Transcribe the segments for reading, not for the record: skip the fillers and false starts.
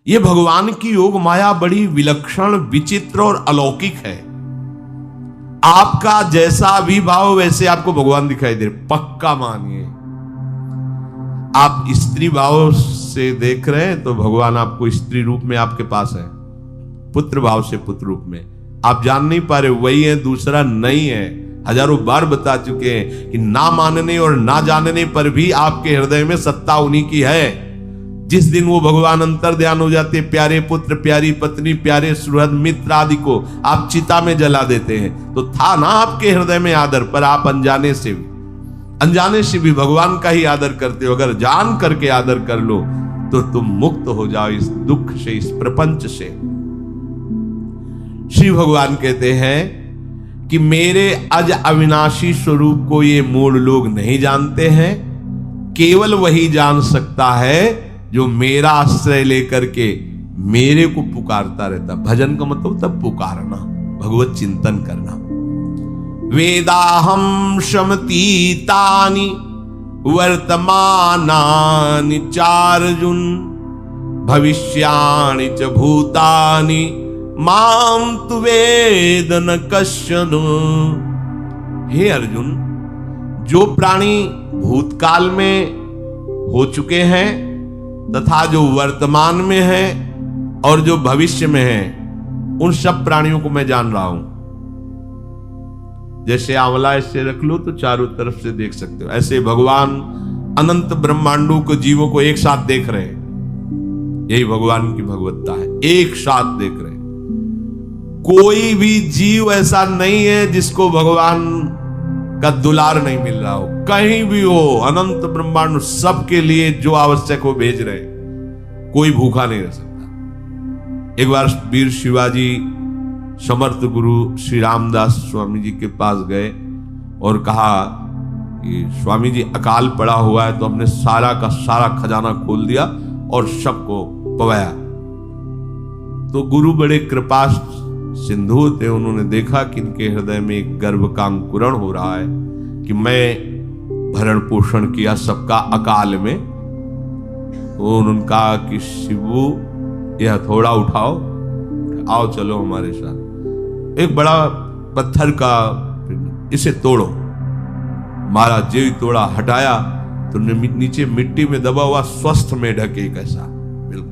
ये भगवान की योग माया बड़ी विलक्षण, विचित्र और अलौकिक है। आपका जैसा भी भाव वैसे आपको भगवान दिखाई दे, पक्का मानिए। आप स्त्री भाव से देख रहे हैं तो भगवान आपको स्त्री रूप में आपके पास है, पुत्र भाव से पुत्र रूप में आप जान नहीं पा रहे, वही है, दूसरा नहीं है। हजारों बार बता चुके हैं कि ना मानने और ना जानने पर भी आपके हृदय में सत्ता उन्हीं की है। जिस दिन वो भगवान अंतर ध्यान हो जाते, प्यारे पुत्र, प्यारी पत्नी, प्यारे सुहृद मित्र आदि को आप चिता में जला देते हैं, तो था ना आपके हृदय में आदर, पर आप अनजाने से भी भगवान का ही आदर करते हो। अगर जान करके आदर कर लो तो तुम मुक्त हो जाओ इस दुख से, इस प्रपंच से। श्री भगवान कहते हैं कि मेरे अज अविनाशी स्वरूप को ये मूढ़ लोग नहीं जानते हैं, केवल वही जान सकता है जो मेरा आश्रय लेकर के मेरे को पुकारता रहता। भजन का मतलब तब पुकारना, भगवत चिंतन करना। वेदाहम शमतीतानि वर्तमानानि चार्जुन भविष्याणि च भूतानि माम तु वेद न कश्चन। हे अर्जुन, जो प्राणी भूतकाल में हो चुके हैं तथा जो वर्तमान में है और जो भविष्य में है, उन सब प्राणियों को मैं जान रहा हूं। जैसे आंवला ऐसे रख लो तो चारों तरफ से देख सकते हो, ऐसे भगवान अनंत ब्रह्मांडों को, जीवों को एक साथ देख रहे हैं। यही भगवान की भगवत्ता है, एक साथ देख रहे हैं। कोई भी जीव ऐसा नहीं है जिसको भगवान का दुलार नहीं मिल रहा हो, कहीं भी हो, अनंत ब्रह्मांड सबके लिए जो आवश्यक हो भेज रहे, कोई भूखा नहीं रह सकता। एक बार वीर शिवाजी समर्थ गुरु श्री रामदास स्वामी जी के पास गए और कहा कि स्वामी जी अकाल पड़ा हुआ है, तो हमने सारा का सारा खजाना खोल दिया और सबको पवाया। तो गुरु बड़े कृपा सिंधु थे, उन्होंने देखा कि इनके हृदय में एक गर्भ का अंकुरण हो रहा है कि मैं भरण पोषण किया सबका अकाल में। तो उन्होंने कहा कि शिवू यह हथौड़ा उठाओ, आओ चलो हमारे साथ। एक बड़ा पत्थर का, इसे तोड़ो। महाराज जी तोड़ा, हटाया तो नीचे मिट्टी में दबा हुआ स्वस्थ में ढके कैसा, बिल्कुल।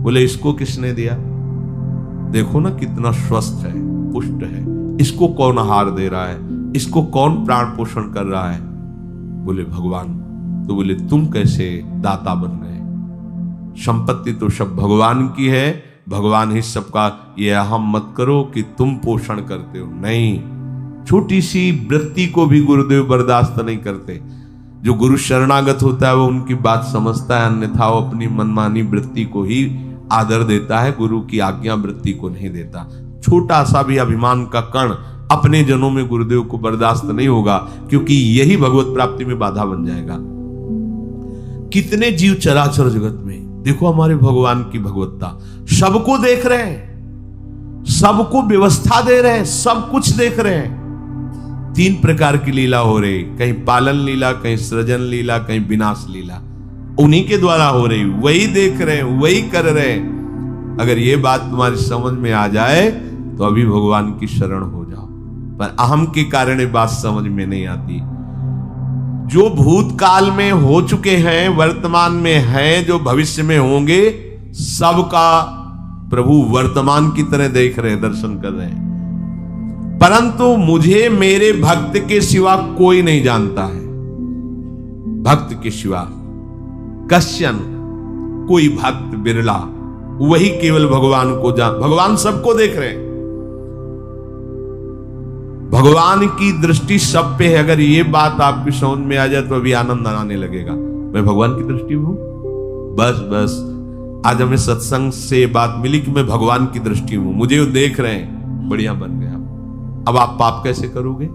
बोले इसको किसने दिया? देखो ना कितना स्वस्थ है, पुष्ट है, इसको कौन आहार दे रहा है, इसको कौन प्राण पोषण कर रहा है? बोले भगवान। तो बोले तुम कैसे दाता बन गए? संपत्ति तो सब भगवान की है, भगवान ही सबका, ये अहम मत करो कि तुम पोषण करते हो। नहीं, छोटी सी वृत्ति को भी गुरुदेव बर्दाश्त नहीं करते। जो गुरु शरणागत होता है वो उनकी बात समझता है, अन्यथा वो अपनी मनमानी वृत्ति को ही आदर देता है, गुरु की आज्ञा वृत्ति को नहीं देता। छोटा सा भी अभिमान का कण अपने जनों में गुरुदेव को बर्दाश्त नहीं होगा, क्योंकि यही भगवत प्राप्ति में बाधा बन जाएगा। कितने जीव चराचर जगत में देखो हमारे भगवान की भगवत्ता, सबको देख रहे हैं, सबको व्यवस्था दे रहे हैं, सब कुछ देख रहे हैं। 3 प्रकार की लीला हो रही, कहीं पालन लीला, कहीं सृजन लीला, कहीं विनाश लीला, उन्हीं के द्वारा हो रही, वही देख रहे हैं, वही कर रहे हैं। अगर ये बात तुम्हारी समझ में आ जाए तो अभी भगवान की शरण हो जाओ, पर अहम के कारण ये बात समझ में नहीं आती। जो भूतकाल में हो चुके हैं, वर्तमान में हैं, जो भविष्य में होंगे, सबका प्रभु वर्तमान की तरह देख रहे हैं, दर्शन कर रहे हैं। परंतु मुझे मेरे भक्त के सिवा कोई नहीं जानता है। भक्त के सिवा कश्यन, कोई भक्त बिरला, वही केवल भगवान को जान। भगवान सबको देख रहे हैं, भगवान की दृष्टि सब पे है। अगर ये बात आपकी समझ में आ जाए तो अभी आनंद आने लगेगा। मैं भगवान की दृष्टि में हूं, बस आज हमें सत्संग से बात मिली कि मैं भगवान की दृष्टि में हूं, मुझे वो देख रहे हैं, बढ़िया बन गया। अब आप पाप कैसे करोगे?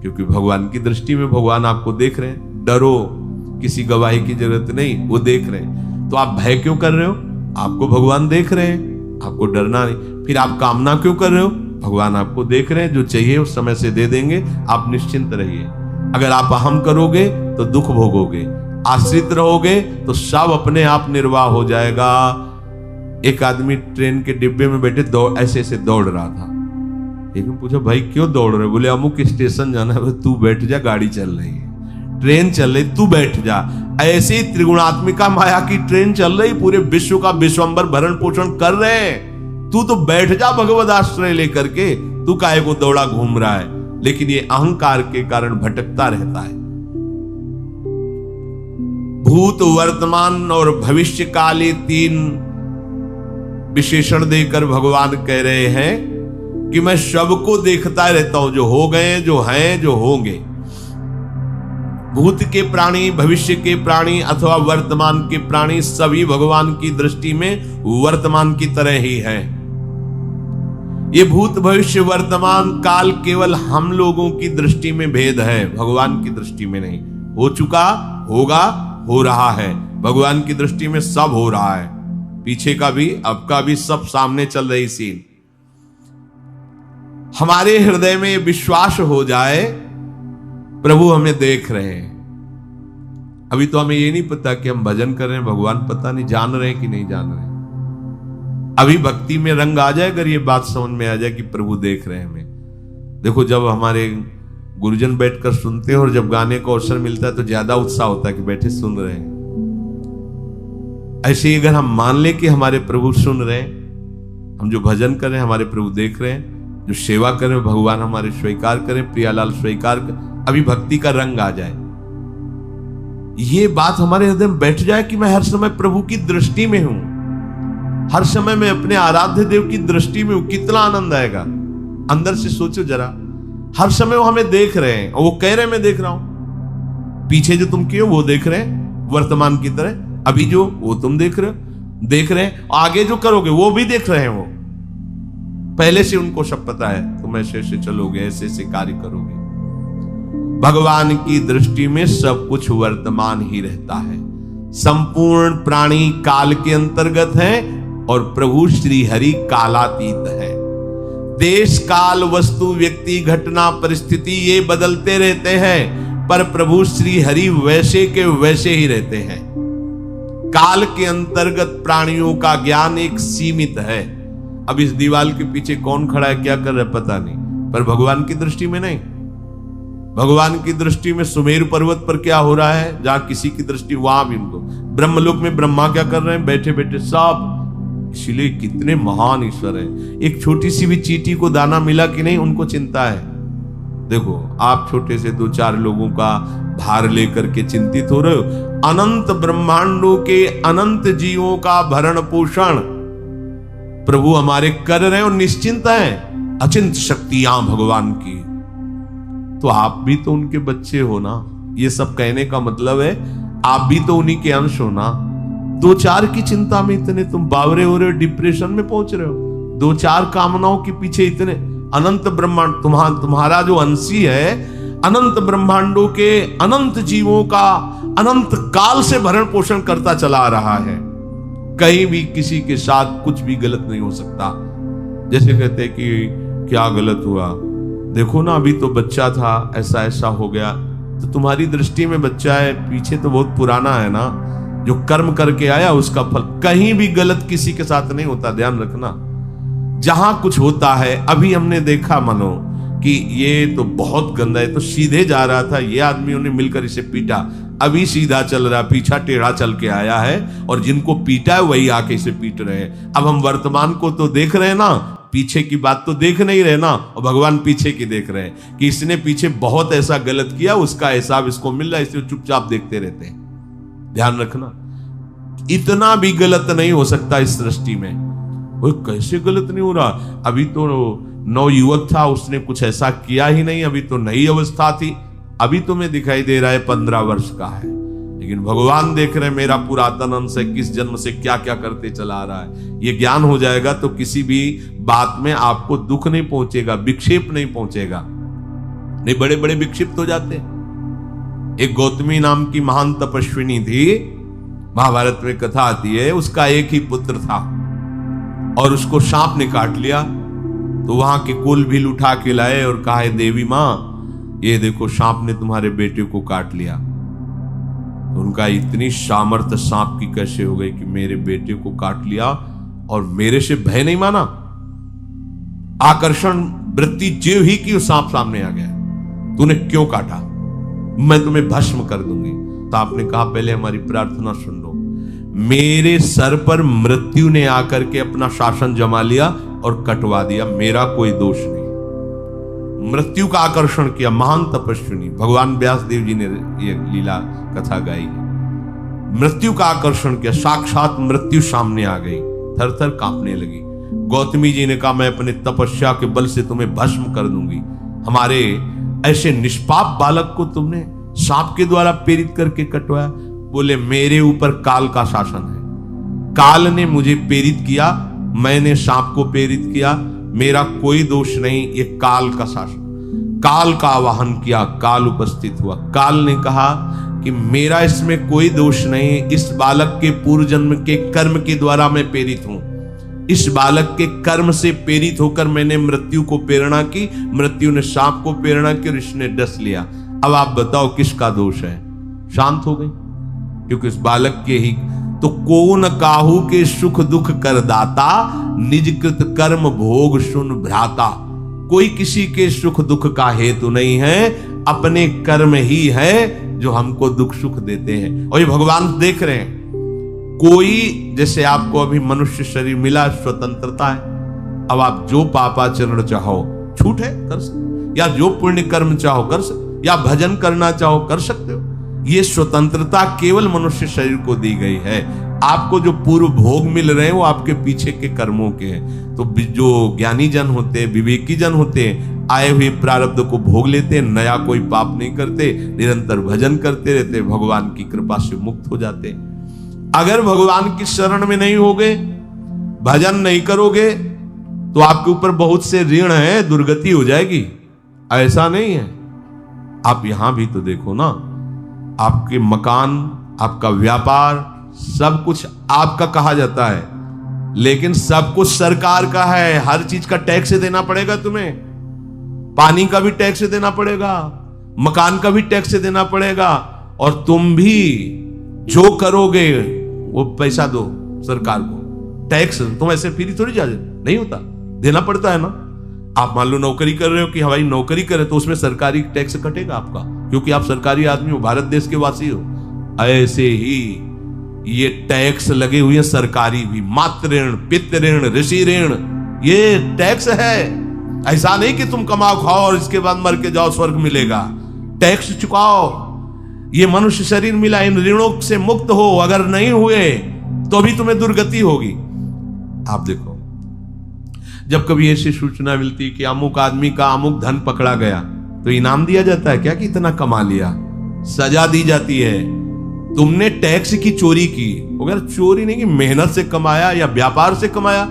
क्योंकि भगवान की दृष्टि में भगवान आपको देख रहे हैं। डरो, किसी गवाही की जरूरत नहीं, वो देख रहे हैं। तो आप भय क्यों कर रहे हो? आपको भगवान देख रहे हैं, आपको डरना नहीं। फिर आप कामना क्यों कर रहे हो? भगवान आपको देख रहे हैं, जो चाहिए उस समय से दे देंगे, आप निश्चिंत रहिए। अगर आप अहम करोगे तो दुख भोगोगे, आश्रित रहोगे तो सब अपने आप निर्वाह हो जाएगा। एक आदमी ट्रेन के डिब्बे में बैठे ऐसे ऐसे दौड़ रहा था। एक ने पूछा भाई क्यों दौड़ रहे? बोले अमुक स्टेशन जाना है। तू बैठ जा, गाड़ी चल रही है, ट्रेन चल रही, तू बैठ जा। ऐसे ही त्रिगुणात्मिका माया की ट्रेन चल रही, पूरे विश्व का विश्वंबर भरण पोषण कर रहे हैं, तू तो बैठ जा भगवद आश्रय लेकर के, तू काहे को दौड़ा घूम रहा है? लेकिन ये अहंकार के कारण भटकता रहता है। भूत, वर्तमान और भविष्य काल, ये 3 विशेषण देकर भगवान कह रहे हैं कि मैं सबको देखता रहता हूं, जो हो गए, जो हैं, जो होंगे। भूत के प्राणी, भविष्य के प्राणी अथवा वर्तमान के प्राणी सभी भगवान की दृष्टि में वर्तमान की तरह ही है। ये भूत, भविष्य, वर्तमान काल केवल हम लोगों की दृष्टि में भेद है, भगवान की दृष्टि में नहीं। हो चुका, होगा, हो रहा है, भगवान की दृष्टि में सब हो रहा है। पीछे का भी, अब का भी, सब सामने चल रही सीन। हमारे हृदय में विश्वास हो जाए प्रभु हमें देख रहे हैं। अभी तो हमें ये नहीं पता कि हम भजन कर रहे हैं, भगवान पता नहीं जान रहे हैं कि नहीं जान रहे हैं। अभी भक्ति में रंग आ जाए, अगर ये बात समझ में आ जाए कि प्रभु देख रहे हैं हमें। देखो, जब हमारे गुरुजन बैठकर सुनते हैं और जब गाने को अवसर मिलता है तो ज्यादा उत्साह होता है कि बैठे सुन रहे हैं। ऐसे ही अगर हम मान ले कि हमारे प्रभु सुन रहे हैं, हम जो भजन कर रहे हैं हमारे प्रभु देख रहे हैं, जो सेवा कर रहे हैं भगवान हमारे स्वीकार करें, प्रियालाल स्वीकार कर, अभी भक्ति का रंग आ जाए, ये बात हमारे हृदय में बैठ जाए कि मैं हर समय प्रभु की दृष्टि में हूं, हर समय मैं अपने आराध्य देव की दृष्टि में हूं। कितना आनंद आएगा। अंदर से सोचो जरा, हर समय वो हमें देख रहे हैं और वो कह रहे हैं मैं देख रहा हूं। पीछे जो तुम किए हो वो देख रहे हैं वर्तमान की तरह, अभी जो वो तुम देख रहे हैं, आगे जो करोगे वो भी देख रहे हैं। वो पहले से उनको सब पता है, तुम ऐसे ऐसे चलोगे, ऐसे ऐसे कार्य करोगे। भगवान की दृष्टि में सब कुछ वर्तमान ही रहता है। संपूर्ण प्राणी काल के अंतर्गत है और प्रभु श्री हरि कालातीत है। देश, काल, वस्तु, व्यक्ति, घटना, परिस्थिति ये बदलते रहते हैं, पर प्रभु श्री हरि वैसे के वैसे ही रहते हैं। काल के अंतर्गत प्राणियों का ज्ञान एक सीमित है। अब इस दीवार के पीछे कौन खड़ा है, क्या कर रहा है पता नहीं, पर भगवान की दृष्टि में नहीं। भगवान की दृष्टि में सुमेरु पर्वत पर क्या हो रहा है, जहां किसी की दृष्टि, वहां भी उनको। ब्रह्मलोक में ब्रह्मा क्या कर रहे हैं, बैठे बैठे सब। इसलिए कितने महान ईश्वर हैं। एक छोटी सी भी चींटी को दाना मिला कि नहीं, उनको चिंता है। देखो, आप छोटे से 2-4 लोगों का भार लेकर के चिंतित हो रहे हो, अनंत ब्रह्मांडों के अनंत जीवों का भरण पोषण प्रभु हमारे कर रहे हैं और निश्चिंत हैं। अचिंत शक्तियां भगवान की, तो आप भी तो उनके बच्चे हो ना। ये सब कहने का मतलब है आप भी तो उन्हीं के अंश हो ना। 2-4 की चिंता में इतने तुम बावरे हो रहे हो, डिप्रेशन में पहुंच रहे हो। 2-4 कामनाओं के पीछे इतने। अनंत ब्रह्मांड तुम्हारा जो अंशी है, अनंत ब्रह्मांडों के अनंत जीवों का अनंत काल से भरण पोषण करता चला रहा है। कहीं भी किसी के साथ कुछ भी गलत नहीं हो सकता। जैसे कहते हैं कि क्या गलत हुआ, देखो ना अभी तो बच्चा था, ऐसा ऐसा हो गया। तो तुम्हारी दृष्टि में बच्चा है, पीछे तो बहुत पुराना है ना, जो कर्म करके आया उसका फल। कहीं भी गलत किसी के साथ नहीं होता, ध्यान रखना। जहां कुछ होता है, अभी हमने देखा मानो कि ये तो बहुत गंदा है, तो सीधे जा रहा था, ये आदमियों ने मिलकर इसे पीटा, अभी सीधा चल रहा, पीछा टेढ़ा चल के आया है, और जिनको पीटा है वही आके इसे पीट रहे हैं। अब हम वर्तमान को तो देख रहे हैं ना, पीछे की बात तो देख नहीं रहे ना। और भगवान पीछे की देख रहे हैं कि इसने पीछे बहुत ऐसा गलत किया, उसका हिसाब इसको मिल रहा है, इसलिए चुपचाप देखते रहते हैं। ध्यान रखना, इतना भी गलत नहीं हो सकता इस सृष्टि में। वो कैसे गलत नहीं हो रहा, अभी तो नवयुवक था, उसने कुछ ऐसा किया ही नहीं, अभी तो नई अवस्था थी, अभी तुम्हें दिखाई दे रहा है 15 वर्ष का है। लेकिन भगवान देख रहे हैं मेरा पुरातन अंश है, किस जन्म से क्या क्या करते चला रहा है। ये ज्ञान हो जाएगा तो किसी भी बात में आपको दुख नहीं पहुंचेगा, विक्षेप नहीं पहुंचेगा। नहीं, बड़े बड़े विक्षिप्त हो जाते हैं। एक गौतमी नाम की महान तपस्विनी थी, महाभारत में कथा आती है, उसका एक ही पुत्र था और उसको सांप ने काट लिया। तो वहां के कुल भी उठा के लाए और कहा, देवी मां ये देखो सांप ने तुम्हारे बेटे को काट लिया। तो उनका इतनी सामर्थ्य सांप की कैसे हो गई कि मेरे बेटे को काट लिया और मेरे से भय नहीं माना। आकर्षण वृत्ति जो ही की सांप सामने आ गया, तूने क्यों काटा, मैं तुम्हें भस्म कर दूंगी। तो आपने कहा पहले हमारी प्रार्थना सुन लो। मेरे सर पर मृत्यु ने आकर के अपना शासन जमा लिया और कटवा दिया, मेरा कोई दोष नहीं। मृत्यु का आकर्षण किया महान तपस्विनी भगवान व्यास देव जी ने ये लीला कथा गाई है। मृत्यु का आकर्षण किया, साक्षात मृत्यु सामने आ गई, थर थर कांपने लगी। गौतमी जी ने कहा मैं अपने तपस्या के बल से तुम्हें भस्म कर दूंगी। हमारे ऐसे निष्पाप बालक को तुमने सांप के द्वारा प्रेरित करके कटवाया। बोले मेरे ऊपर काल का शासन है, काल ने मुझे प्रेरित किया, मैंने सांप को प्रेरित किया, मेरा कोई दोष नहीं, ये काल का शासन। काल का आवाहन किया, काल उपस्थित हुआ। काल ने कहा कि मेरा इसमें कोई दोष नहीं, इस बालक के पूर्व जन्म के कर्म के द्वारा मैं प्रेरित हूं। इस बालक के कर्म से प्रेरित होकर मैंने मृत्यु को प्रेरणा की, मृत्यु ने सांप को प्रेरणा की और इसने डस लिया। अब आप बताओ किसका दोष है? शांत हो गई, क्योंकि इस बालक के ही तो कौन काहू के सुख दुख कर दाता, निज कृत कर्म भोग सुन भ्राता। कोई किसी के सुख दुख का हेतु नहीं है, अपने कर्म ही है जो हमको दुख सुख देते हैं। और ये भगवान देख रहे हैं। कोई जैसे आपको अभी मनुष्य शरीर मिला, स्वतंत्रता है, अब आप जो पापाचरण चाहो छूट है कर सकते, या जो पुण्य कर्म चाहो कर सकते, या भजन करना चाहो कर सकते हो। ये स्वतंत्रता केवल मनुष्य शरीर को दी गई है। आपको जो पूर्व भोग मिल रहे हैं वो आपके पीछे के कर्मों के हैं। तो जो ज्ञानी जन होते हैं, विवेकी जन होते हैं, आए हुए प्रारब्ध को भोग लेते हैं, नया कोई पाप नहीं करते, निरंतर भजन करते रहते, भगवान की कृपा से मुक्त हो जाते हैं। अगर भगवान की शरण में नहीं होगे, भजन नहीं करोगे, तो आपके ऊपर बहुत से ऋण है, दुर्गति हो जाएगी। ऐसा नहीं है। आप यहां भी तो देखो ना, आपके मकान, आपका व्यापार, सब कुछ आपका कहा जाता है, लेकिन सब कुछ सरकार का है। हर चीज का टैक्स देना पड़ेगा तुम्हें, पानी का भी टैक्स देना पड़ेगा, मकान का भी टैक्स देना पड़ेगा, और तुम भी जो करोगे वो पैसा दो सरकार को। टैक्स तुम ऐसे फ्री थोड़ी जा नहीं होता, देना पड़ता है ना। आप मान लो नौकरी कर रहे हो कि हमारी नौकरी करे, तो उसमें सरकारी टैक्स कटेगा आपका, क्योंकि आप सरकारी आदमी हो, भारत देश के वासी हो। ऐसे ही ये टैक्स लगे हुए हैं सरकारी भी, मातृ ऋण, पितृ ऋण, ऋषि ऋण, ये टैक्स है। ऐसा नहीं कि तुम कमाओ खाओ और इसके बाद मर के जाओ स्वर्ग मिलेगा। टैक्स चुकाओ। ये मनुष्य शरीर मिला, इन ऋणों से मुक्त हो। अगर नहीं हुए तो भी तुम्हें दुर्गति होगी। आप देखो, जब कभी ऐसी सूचना मिलती कि अमुक आदमी का अमुक धन पकड़ा गया, तो इनाम दिया जाता है क्या कि इतना कमा लिया? सजा दी जाती है। तुमने टैक्स की चोरी की, अगर चोरी नहीं की, मेहनत से कमाया या व्यापार से कमाया,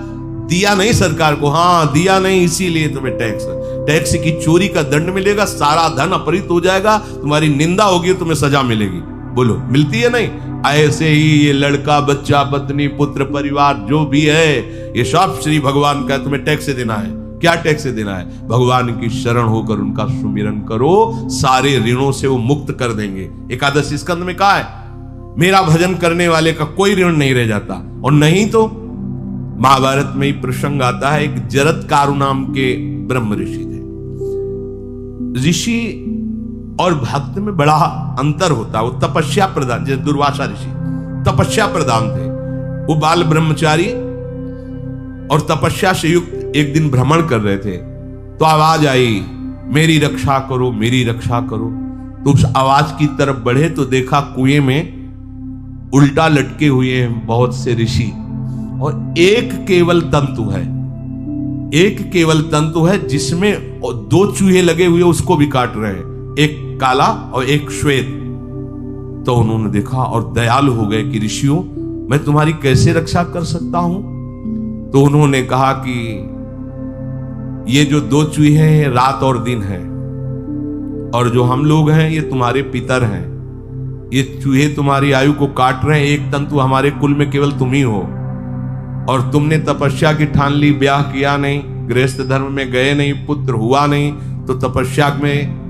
दिया नहीं सरकार को, हाँ दिया नहीं, इसीलिए तुम्हें टैक्स की चोरी का दंड मिलेगा, सारा धन अपहृत हो जाएगा, तुम्हारी निंदा होगी, तुम्हें सजा मिलेगी। बोलो मिलती है नहीं? ऐसे ही ये लड़का, बच्चा, पत्नी, पुत्र, परिवार जो भी है, ये सब श्री भगवान का तुम्हें टैक्स देना है। क्या टैक्स देना है? भगवान की शरण होकर उनका सुमिरन करो, सारे ऋणों से वो मुक्त कर देंगे। एकादश स्कंद में कहा है, मेरा भजन करने वाले का कोई ऋण नहीं रह जाता। और नहीं तो महाभारत में ही प्रसंग आता है, एक जरत्कारु नाम के ब्रह्म ऋषि थे। ऋषि और भक्त में बड़ा अंतर होता है। वो तपस्या प्रधान, जैसे दुर्वासा ऋषि तपस्या प्रधान थे, वो बाल ब्रह्मचारी और तपस्या से युक्त एक दिन भ्रमण कर रहे थे, तो आवाज आई, मेरी रक्षा करो, मेरी रक्षा करो। तो उस आवाज की तरफ बढ़े तो देखा कुएं में उल्टा लटके हुए हैं बहुत से ऋषि, और एक केवल तंतु है, एक केवल तंतु है जिसमें दो चूहे लगे हुए, उसको भी काट रहे हैं, एक काला और एक श्वेत। तो उन्होंने देखा और दयालु हो गए कि ऋषियों, मैं तुम्हारी कैसे रक्षा कर सकता हूं? तो उन्होंने कहा कि ये जो दो चूहे हैं रात और दिन हैं, और जो हम लोग हैं ये तुम्हारे पितर हैं। ये चूहे तुम्हारी आयु को काट रहे हैं, एक तंतु हमारे कुल में केवल तुम ही हो, और तुमने तपस्या की ठान ली, ब्याह किया नहीं, गृहस्थ धर्म में गए नहीं, पुत्र हुआ नहीं, तो तपस्या में,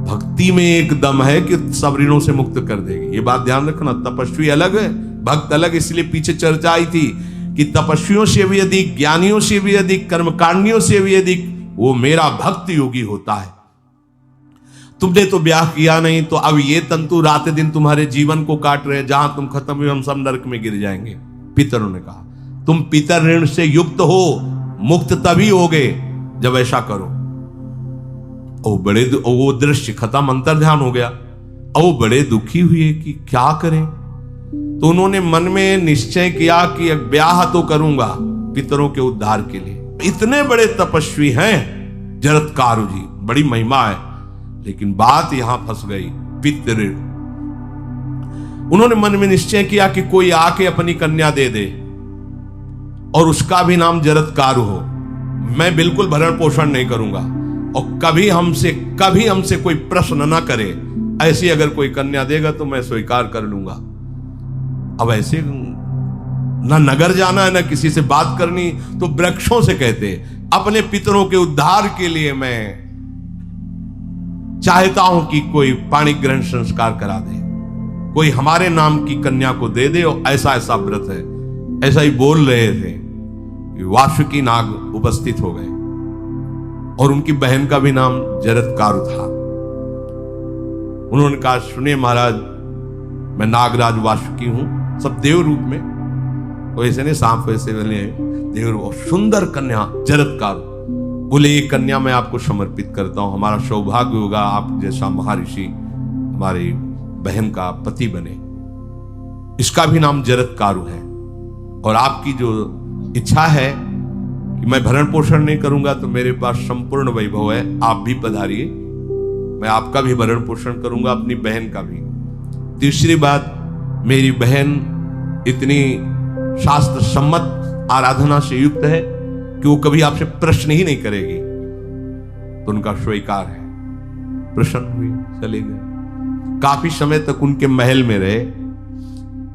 भक्ति में एक दम है कि सब ऋणों से मुक्त कर देगी। ये बात ध्यान रखना। तपस्वी अलग है, भक्त अलग। इसलिए पीछे चर्चा आई थी कि तपस्वियों से भी अधिक, ज्ञानियों से भी अधिक, कर्मकांडियों से भी अधिक वो मेरा भक्त योगी होता है। तुमने तो ब्याह किया नहीं, तो अब ये तंतु रात दिन तुम्हारे जीवन को काट रहे हैं, जहां तुम खत्म हुए हम सब नरक में गिर जाएंगे। पितरों ने कहा तुम पितर ऋण से युक्त हो, मुक्त तभी होगे जब ऐसा करो। वो दृश्य खत्म, अंतर ध्यान हो गया। वो बड़े दुखी हुए कि क्या करें। तो उन्होंने मन में निश्चय किया कि ब्याह तो करूंगा पितरों के उद्धार के लिए। इतने बड़े तपस्वी हैं जरत्कारु जी, बड़ी महिमा है, लेकिन बात यहां फंस गई। पितर उन्होंने मन में निश्चय किया कि कोई आके अपनी कन्या दे दे और उसका भी नाम जरत्कारु हो। मैं बिल्कुल भरण पोषण नहीं करूंगा और कभी हमसे कोई प्रश्न ना करे। ऐसी अगर कोई कन्या देगा तो मैं स्वीकार कर लूंगा। अब ऐसे ना नगर जाना है ना किसी से बात करनी, तो वृक्षों से कहते अपने पितरों के उद्धार के लिए मैं चाहता हूं कि कोई पाणी ग्रहण संस्कार करा दे, कोई हमारे नाम की कन्या को दे दे, और ऐसा ऐसा व्रत है। ऐसा ही बोल रहे थे, वासुकी नाग उपस्थित हो गए और उनकी बहन का भी नाम जरत्कारु था। उन्होंने कहा सुनिए महाराज, मैं नागराज वासुकी हूं, सब देव रूप में, वैसे नहीं सांप वैसे वाले देव रूप, सुंदर कन्या जरत्कारु। बोले ये कन्या मैं आपको समर्पित करता हूं, हमारा सौभाग्य होगा आप जैसा महर्षि हमारी बहन का पति बने। इसका भी नाम जरत्कारु है और आपकी जो इच्छा है कि मैं भरण पोषण नहीं करूंगा तो मेरे पास संपूर्ण वैभव है, आप भी पधारिए, मैं आपका भी भरण पोषण करूंगा, अपनी बहन का भी। तीसरी बात, मेरी बहन इतनी शास्त्र सम्मत आराधना से युक्त है कि वो कभी आपसे प्रश्न ही नहीं करेगी। तो उनका स्वीकार है, प्रसन्न हुई, चले गए। काफी समय तक उनके महल में रहे।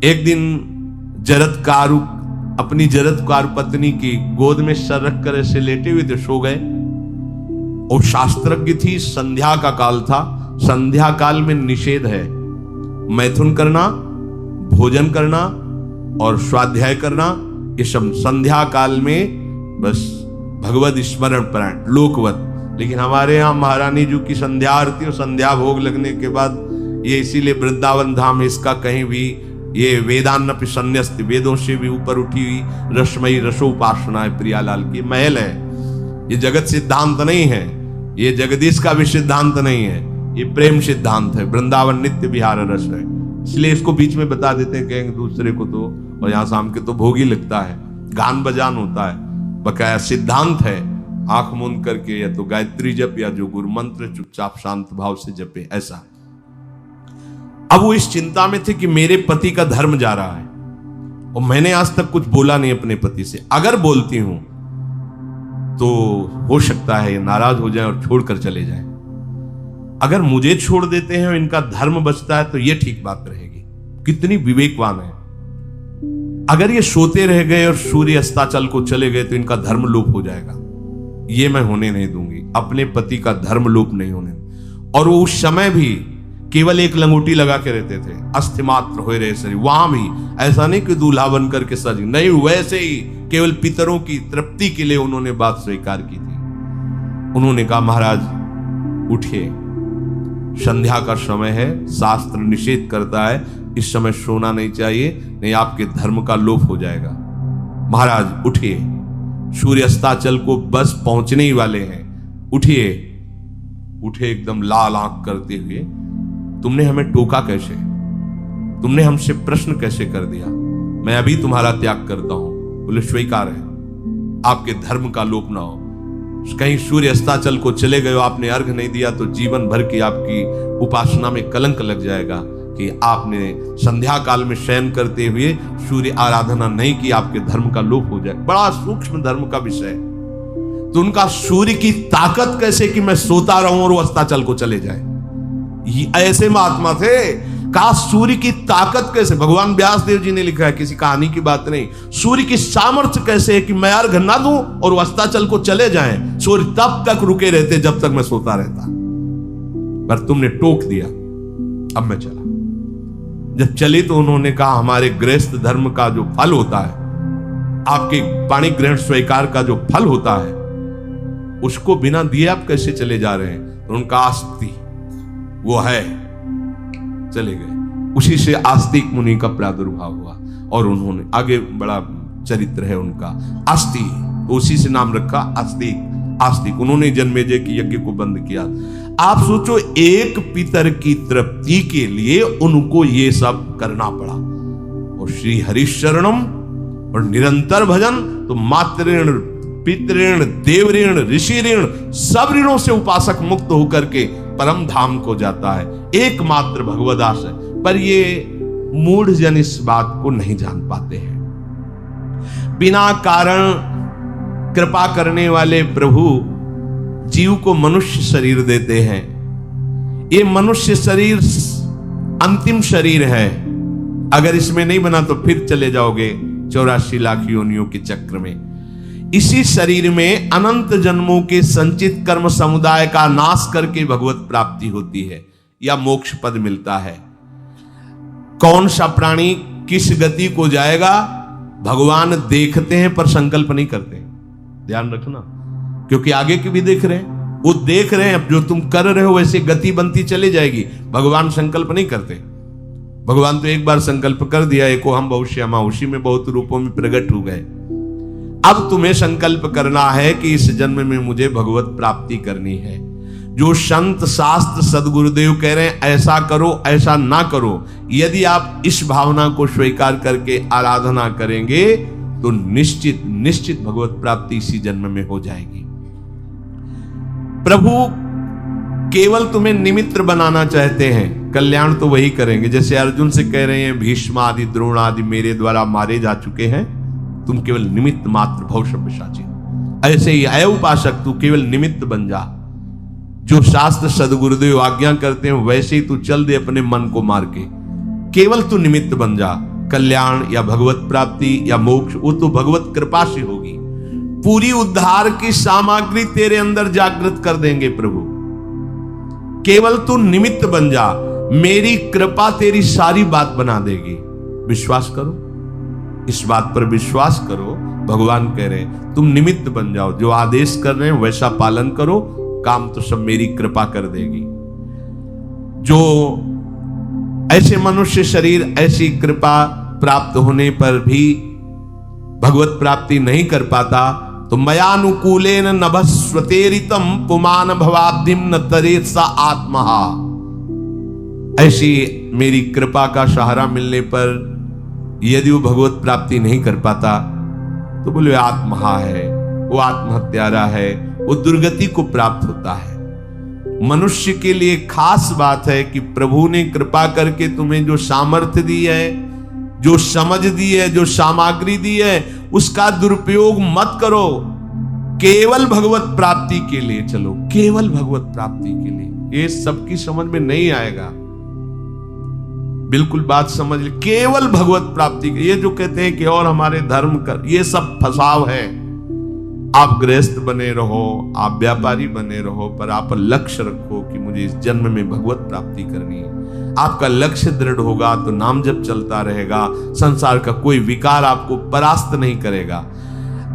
एक दिन जरत्कारु अपनी जरत्कारु पत्नी की गोद में सर रख कर ऐसे लेटे हुए थे, सो गए। और शास्त्रज्ञ थी, संध्या का काल था। संध्या काल में निषेध है मैथुन करना, भोजन करना और स्वाध्याय करना, ये सब संध्या काल में बस भगवत स्मरण परायण लोकवत। लेकिन हमारे यहाँ महारानी जी की संध्या आरती और संध्या भोग लगने के बाद ये इसीलिए वृंदावन धाम इसका कहीं भी ये वेदान्नपि संन्यस्त, वेदों से भी ऊपर उठी हुई रसमयी रसोपासना है, प्रियालाल की महल है। ये जगत सिद्धांत नहीं है, ये जगदीश का भी सिद्धांत नहीं है, ये प्रेम सिद्धांत है। वृंदावन नित्य विहार रस है, इसलिए इसको बीच में बता देते हैं कहेंगे दूसरे को तो, और यहाँ शाम के तो भोग ही लगता है, गान बजान होता है, बकाया सिद्धांत है। आंख मूंद करके या तो गायत्री जप या जो गुरु मंत्र चुपचाप शांत भाव से जपे, ऐसा। अब वो इस चिंता में थे कि मेरे पति का धर्म जा रहा है और मैंने आज तक कुछ बोला नहीं अपने पति से। अगर बोलती हूं तो हो सकता है ये नाराज हो जाए और छोड़कर चले जाए। अगर मुझे छोड़ देते हैं और इनका धर्म बचता है तो ये ठीक बात रहेगी। कितनी विवेकवान है। अगर ये सोते रह गए और सूर्य अस्ताचल को चले गए तो इनका धर्म लोप हो जाएगा। ये मैं होने नहीं दूंगी, अपने पति का धर्म लोप नहीं होने। और वो उस समय भी केवल एक लंगोटी लगा के रहते थे, अस्थिमात्र हो रहे शरीर। वहां भी ऐसा नहीं कि दूल्हा बन करके सज, नहीं, वैसे ही केवल पितरों की तृप्ति के लिए उन्होंने बात स्वीकार की थी। उन्होंने कहा महाराज उठिए, संध्या का समय है, शास्त्र निषेध करता है इस समय सोना नहीं चाहिए, नहीं आपके धर्म का लोप हो जाएगा। महाराज उठिए, सूर्य अस्ताचल को बस पहुंचने ही वाले हैं, उठिए। उठे एकदम लाल आंख करते हुए, तुमने हमें टोका कैसे, तुमने हमसे प्रश्न कैसे कर दिया, मैं अभी तुम्हारा त्याग करता हूं। बोले स्वीकार है, आपके धर्म का लोप ना हो। कहीं सूर्य अस्ताचल को चले गए, आपने अर्घ नहीं दिया तो जीवन भर की आपकी उपासना में कलंक लग जाएगा कि आपने संध्या काल में शयन करते हुए सूर्य आराधना नहीं की, आपके धर्म का लोप हो जाए। बड़ा सूक्ष्म धर्म का विषय। तो उनका सूर्य की ताकत कैसे कि मैं सोता रहूं और वो अस्ताचल को चले जाए, ऐसे महात्मा थे। का सूर्य की ताकत कैसे, भगवान व्यास देव जी ने लिखा है, किसी कहानी की बात नहीं। सूर्य की सामर्थ्य कैसे है कि मैं अर्घ ना दूं और अस्ताचल को चले जाएं, सूर्य तब तक रुके रहते जब तक मैं सोता रहता। पर तुमने टोक दिया, अब मैं चला। जब चले तो उन्होंने कहा हमारे गृहस्थ धर्म का जो फल होता है आपके वाणी ग्रहण स्वीकार का जो फल होता है उसको बिना दिए आप कैसे चले जा रहे हैं? तो उनका आस्ति वो है, चले गए। उसी से आस्तिक मुनि का प्रादुर्भाव हुआ और उन्होंने आगे बड़ा चरित्र है उनका, आस्ति, तो उसी से नाम रखा आस्तिक। आस्तिक उन्होंने जन्मेजय की यज्ञ को बंद किया। आप सोचो, एक पितर की तृप्ति के लिए उनको ये सब करना पड़ा। और श्री हरिशरणम और निरंतर भजन तो मातृ पितृण, देव ऋण, ऋषि ऋण, सब ऋणों से उपासक मुक्त होकर के परम धाम को जाता है। एकमात्र भगवदास है, पर ये मूढ़ जन इस बात को नहीं जान पाते हैं। बिना कारण कृपा करने वाले प्रभु जीव को मनुष्य शरीर देते हैं। ये मनुष्य शरीर अंतिम शरीर है, अगर इसमें नहीं बना तो फिर चले जाओगे 84 लाख योनियों के चक्र में। इसी शरीर में अनंत जन्मों के संचित कर्म समुदाय का नाश करके भगवत प्राप्ति होती है या मोक्ष पद मिलता है। कौन सा प्राणी किस गति को जाएगा भगवान देखते हैं पर संकल्प नहीं करते, ध्यान रखना, क्योंकि आगे की भी देख रहे हैं। वो देख रहे हैं जो तुम कर रहे हो वैसे गति बनती चली जाएगी, भगवान संकल्प नहीं करते। भगवान तो एक बार संकल्प कर दिया, एको हम भविष्यमा, उसी में बहुत रूपों में प्रकट हो गए। अब तुम्हें संकल्प करना है कि इस जन्म में मुझे भगवत प्राप्ति करनी है। जो संत शास्त्र सदगुरुदेव कह रहे हैं ऐसा करो ऐसा ना करो, यदि आप इस भावना को स्वीकार करके आराधना करेंगे तो निश्चित निश्चित भगवत प्राप्ति इसी जन्म में हो जाएगी। प्रभु केवल तुम्हें निमित्त बनाना चाहते हैं, कल्याण तो वही करेंगे। जैसे अर्जुन से कह रहे हैं भीष्म आदि द्रोण आदि मेरे द्वारा मारे जा चुके हैं, तुम केवल निमित्त मात्र भव सव्यसाची। ऐसे ही अय उपासक तू केवल निमित्त बन जा, जो शास्त्र सदगुरुदेव आज्ञा करते हैं वैसे ही तू चल दे अपने मन को मार के, केवल तू निमित्त बन जा। कल्याण या भगवत प्राप्ति या मोक्ष वो तो भगवत कृपा से होगी। पूरी उद्धार की सामग्री तेरे अंदर जागृत कर देंगे प्रभु, केवल तू निमित्त बन जा, मेरी कृपा तेरी सारी बात बना देगी। विश्वास करो, इस बात पर विश्वास करो। भगवान कह रहे हैं तुम निमित्त बन जाओ, जो आदेश कर रहे हैं वैसा पालन करो, काम तो सब मेरी कृपा कर देगी। जो ऐसे मनुष्य शरीर ऐसी कृपा प्राप्त होने पर भी भगवत प्राप्ति नहीं कर पाता, तो मयानुकूलेन नभस्वतेरितम पुमान भवाब्धिम न तरेत सा आत्मा। ऐसी मेरी कृपा का सहारा मिलने पर यदि वो भगवत प्राप्ति नहीं कर पाता तो बोले आत्महा है, वो आत्महत्यारा है, वो दुर्गति को प्राप्त होता है। मनुष्य के लिए खास बात है कि प्रभु ने कृपा करके तुम्हें जो सामर्थ्य दी है, जो समझ दी है, जो सामग्री दी है, उसका दुरुपयोग मत करो। केवल भगवत प्राप्ति के लिए चलो, केवल भगवत प्राप्ति के लिए। ये सबकी समझ में नहीं आएगा, बिल्कुल बात समझ ले। केवल भगवत प्राप्ति के, ये जो कहते हैं कि और हमारे धर्म कर, ये सब फसाव है। आप गृहस्थ बने रहो, आप व्यापारी बने रहो, पर आप लक्ष्य रखो कि मुझे इस जन्म में भगवत प्राप्ति करनी है। आपका लक्ष्य दृढ़ होगा तो नाम जप चलता रहेगा, संसार का कोई विकार आपको परास्त नहीं करेगा।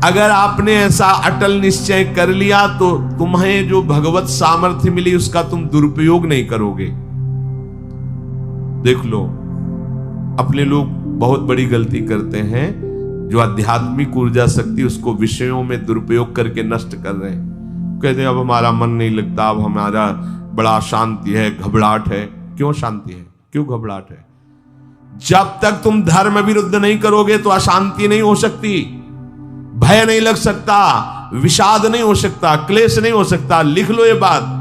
अगर आपने ऐसा अटल निश्चय कर लिया तो तुम्हें जो भगवत सामर्थ्य मिली उसका तुम दुरुपयोग नहीं करोगे। देख लो, अपने लोग बहुत बड़ी गलती करते हैं, जो आध्यात्मिक ऊर्जा शक्ति उसको विषयों में दुरुपयोग करके नष्ट कर रहे हैं। कहते हैं अब हमारा मन नहीं लगता, अब हमारा बड़ा शांति है, घबराहट है। क्यों शांति है, क्यों घबराहट है? जब तक तुम धर्म विरुद्ध नहीं करोगे तो अशांति नहीं हो सकती, भय नहीं लग सकता, विषाद नहीं हो सकता, क्लेश नहीं हो सकता। लिख लो ये बात।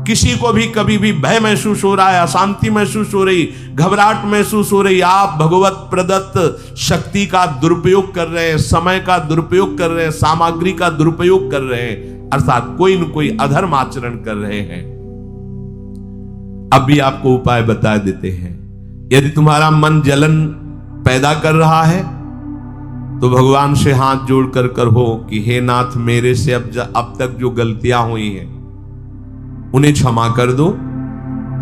किसी को भी कभी भी भय महसूस हो रहा है, अशांति महसूस हो रही, घबराहट महसूस हो रही, आप भगवत प्रदत्त शक्ति का दुरुपयोग कर रहे हैं, समय का दुरुपयोग कर रहे हैं, सामग्री का दुरुपयोग कर रहे हैं, अर्थात कोई न कोई अधर्म आचरण कर रहे हैं। अब भी आपको उपाय बता देते हैं। यदि तुम्हारा मन जलन पैदा कर रहा है तो भगवान से हाथ जोड़कर कहो कि हे नाथ, मेरे से अब तक जो गलतियां हुई हैं उन्हें क्षमा कर दो।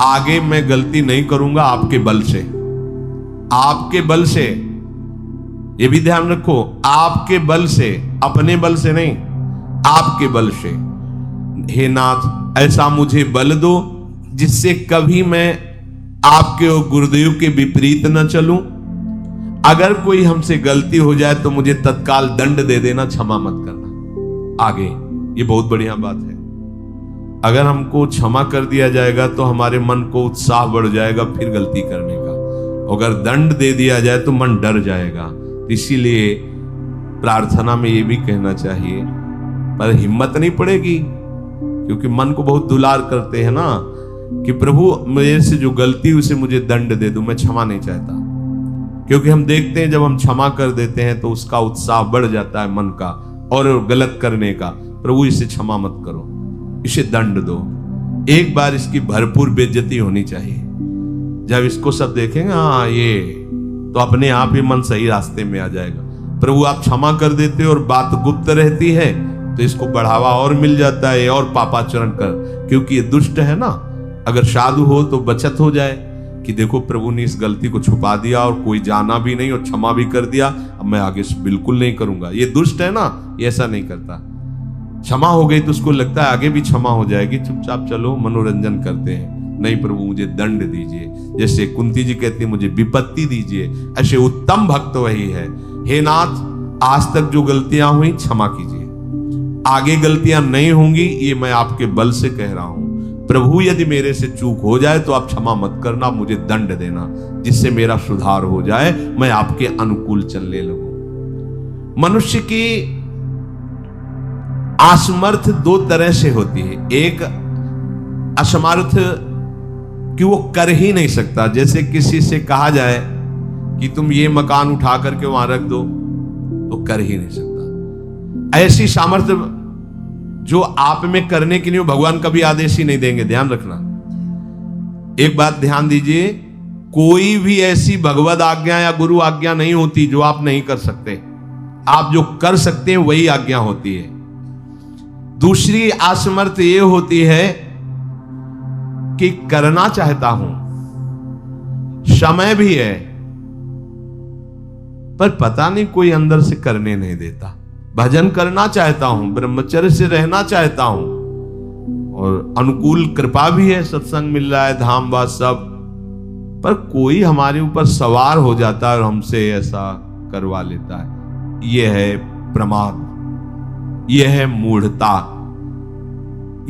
आगे मैं गलती नहीं करूंगा, आपके बल से, आपके बल से। ये भी ध्यान रखो, आपके बल से, अपने बल से नहीं, आपके बल से। हे नाथ, ऐसा मुझे बल दो जिससे कभी मैं आपके और गुरुदेव के विपरीत न चलूं। अगर कोई हमसे गलती हो जाए तो मुझे तत्काल दंड दे देना, क्षमा मत करना। आगे ये बहुत बढ़िया बात है। अगर हमको क्षमा कर दिया जाएगा तो हमारे मन को उत्साह बढ़ जाएगा फिर गलती करने का। अगर दंड दे दिया जाए तो मन डर जाएगा। इसीलिए प्रार्थना में ये भी कहना चाहिए, पर हिम्मत नहीं पड़ेगी, क्योंकि मन को बहुत दुलार करते हैं ना, कि प्रभु मेरे से जो गलती उसे मुझे दंड दे दो, मैं क्षमा नहीं चाहता। क्योंकि हम देखते हैं जब हम क्षमा कर देते हैं तो उसका उत्साह बढ़ जाता है मन का और गलत करने का। प्रभु इसे क्षमा मत करो, इसे दंड दो। एक बार इसकी भरपूर बेइज्जती होनी चाहिए। जब इसको सब देखेंगे, हाँ ये, तो अपने आप ही मन सही रास्ते में आ जाएगा। प्रभु आप क्षमा कर देते हो और बात गुप्त रहती है तो इसको बढ़ावा और मिल जाता है और पापाचरण कर, क्योंकि ये दुष्ट है ना। अगर साधु हो तो बचत हो जाए कि देखो प्रभु ने इस गलती को छुपा दिया और कोई जाना भी नहीं और क्षमा भी कर दिया, अब मैं आगे से बिल्कुल नहीं करूंगा। ये दुष्ट है ना, ये ऐसा नहीं करता। क्षमा हो गई तो उसको लगता है आगे भी क्षमा हो जाएगी, चुपचाप चलो मनोरंजन करते हैं। नहीं प्रभु मुझे दंड दीजिए, जैसे कुंती जी कहती है मुझे विपत्ति दीजिए, ऐसे उत्तम भक्त वही है। हे नाथ, आज तक जो गलतियां हुई क्षमा कीजिए, आगे गलतियां नहीं होंगी, ये मैं आपके बल से कह रहा हूं। प्रभु यदि मेरे से चूक हो जाए तो आप क्षमा मत करना, मुझे दंड देना, जिससे मेरा सुधार हो जाए, मैं आपके अनुकूल चलने लगूं। मनुष्य की असमर्थ दो तरह से होती है। एक असमर्थ कि वो कर ही नहीं सकता। जैसे किसी से कहा जाए कि तुम ये मकान उठा करके वहां रख दो, तो कर ही नहीं सकता। ऐसी सामर्थ्य जो आप में करने के लिए भगवान कभी आदेश ही नहीं देंगे, ध्यान रखना। एक बात ध्यान दीजिए, कोई भी ऐसी भगवद आज्ञा या गुरु आज्ञा नहीं होती जो आप नहीं कर सकते। आप जो कर सकते हैं वही आज्ञा होती है। दूसरी असमर्थ ये होती है कि करना चाहता हूं, समय भी है, पर पता नहीं कोई अंदर से करने नहीं देता। भजन करना चाहता हूं, ब्रह्मचर्य से रहना चाहता हूं, और अनुकूल कृपा भी है, सत्संग मिल रहा है, धाम वास सब, पर कोई हमारे ऊपर सवार हो जाता है और हमसे ऐसा करवा लेता है। यह है प्रमाद, यह है मूढ़ता,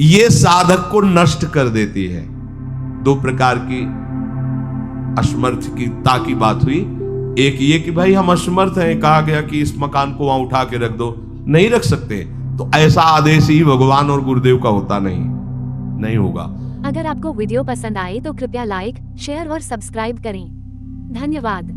यह साधक को नष्ट कर देती है। दो प्रकार की असमर्थता की बात हुई। एक ये कि भाई हम असमर्थ हैं, कहा गया कि इस मकान को वहां उठा के रख दो, नहीं रख सकते, तो ऐसा आदेश ही भगवान और गुरुदेव का होता नहीं होगा। अगर आपको वीडियो पसंद आए तो कृपया लाइक, शेयर और सब्सक्राइब करें। धन्यवाद।